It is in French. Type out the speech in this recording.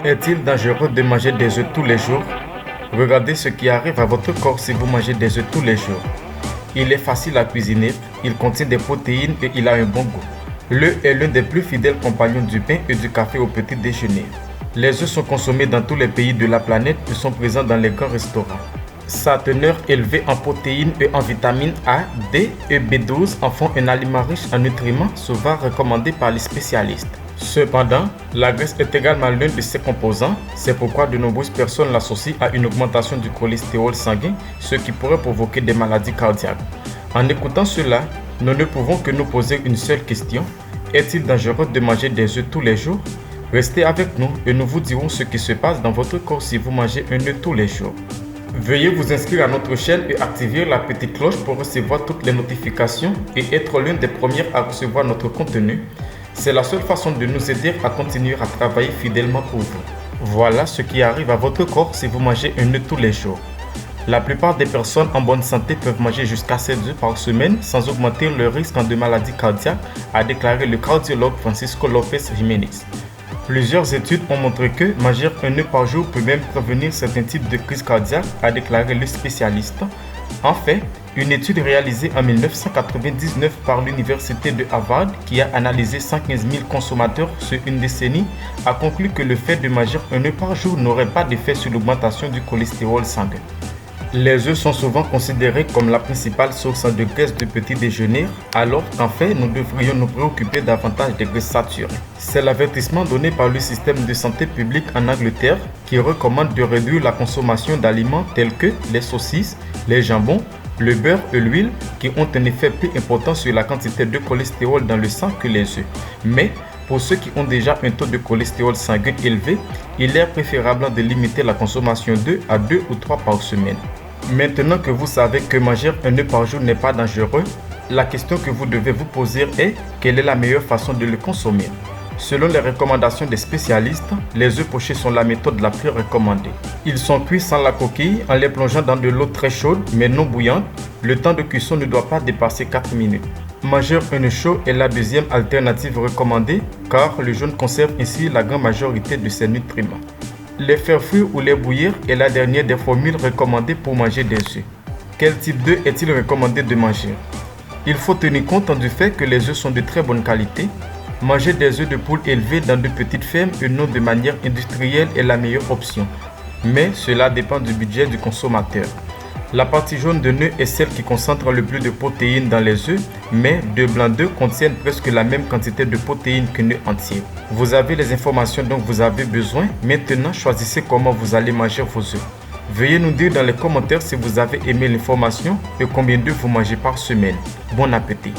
Est-il dangereux de manger des œufs tous les jours? Regardez ce qui arrive à votre corps si vous mangez des œufs tous les jours. Il est facile à cuisiner, il contient des protéines et il a un bon goût. L'œuf est l'un des plus fidèles compagnons du pain et du café au petit déjeuner. Les œufs sont consommés dans tous les pays de la planète et sont présents dans les grands restaurants. Sa teneur élevée en protéines et en vitamines A, D et B12 en font un aliment riche en nutriments, souvent recommandé par les spécialistes. Cependant, la graisse est également l'un de ses composants, c'est pourquoi de nombreuses personnes l'associent à une augmentation du cholestérol sanguin, ce qui pourrait provoquer des maladies cardiaques. En écoutant cela, nous ne pouvons que nous poser une seule question: est-il dangereux de manger des œufs tous les jours? Restez avec nous et nous vous dirons ce qui se passe dans votre corps si vous mangez un œuf tous les jours. Veuillez vous inscrire à notre chaîne et activer la petite cloche pour recevoir toutes les notifications et être l'une des premières à recevoir notre contenu. C'est la seule façon de nous aider à continuer à travailler fidèlement pour vous. Voilà ce qui arrive à votre corps si vous mangez un œuf tous les jours. La plupart des personnes en bonne santé peuvent manger jusqu'à 7 œufs par semaine sans augmenter le risque de maladie cardiaque, a déclaré le cardiologue Francisco Lopez Jiménez. Plusieurs études ont montré que manger un œuf par jour peut même prévenir certains types de crises cardiaques, a déclaré le spécialiste. En fait, une étude réalisée en 1999 par l'université de Harvard, qui a analysé 115 000 consommateurs sur une décennie, a conclu que le fait de manger un œuf par jour n'aurait pas d'effet sur l'augmentation du cholestérol sanguin. Les œufs sont souvent considérés comme la principale source de graisse du petit déjeuner, alors qu'en fait, nous devrions nous préoccuper davantage des graisses saturées. C'est l'avertissement donné par le système de santé publique en Angleterre qui recommande de réduire la consommation d'aliments tels que les saucisses, les jambons, le beurre et l'huile qui ont un effet plus important sur la quantité de cholestérol dans le sang que les œufs. Mais pour ceux qui ont déjà un taux de cholestérol sanguin élevé, il est préférable de limiter la consommation d'œufs à 2 ou 3 par semaine. Maintenant que vous savez que manger un œuf par jour n'est pas dangereux, la question que vous devez vous poser est: quelle est la meilleure façon de le consommer? Selon les recommandations des spécialistes, les œufs pochés sont la méthode la plus recommandée. Ils sont cuits sans la coquille en les plongeant dans de l'eau très chaude mais non bouillante. Le temps de cuisson ne doit pas dépasser 4 minutes. Manger un œuf chaud est la deuxième alternative recommandée car le jaune conserve ainsi la grande majorité de ses nutriments. Les faire frire ou les bouillir est la dernière des formules recommandées pour manger des œufs. Quel type d'œuf est-il recommandé de manger? Il faut tenir compte du fait que les œufs sont de très bonne qualité. Manger des œufs de poule élevés dans de petites fermes et non de manière industrielle est la meilleure option. Mais cela dépend du budget du consommateur. La partie jaune de l'œuf est celle qui concentre le plus de protéines dans les œufs, mais deux blancs d'œufs contiennent presque la même quantité de protéines qu'un œuf entier. Vous avez les informations dont vous avez besoin, maintenant choisissez comment vous allez manger vos œufs. Veuillez nous dire dans les commentaires si vous avez aimé l'information et combien d'œufs vous mangez par semaine. Bon appétit!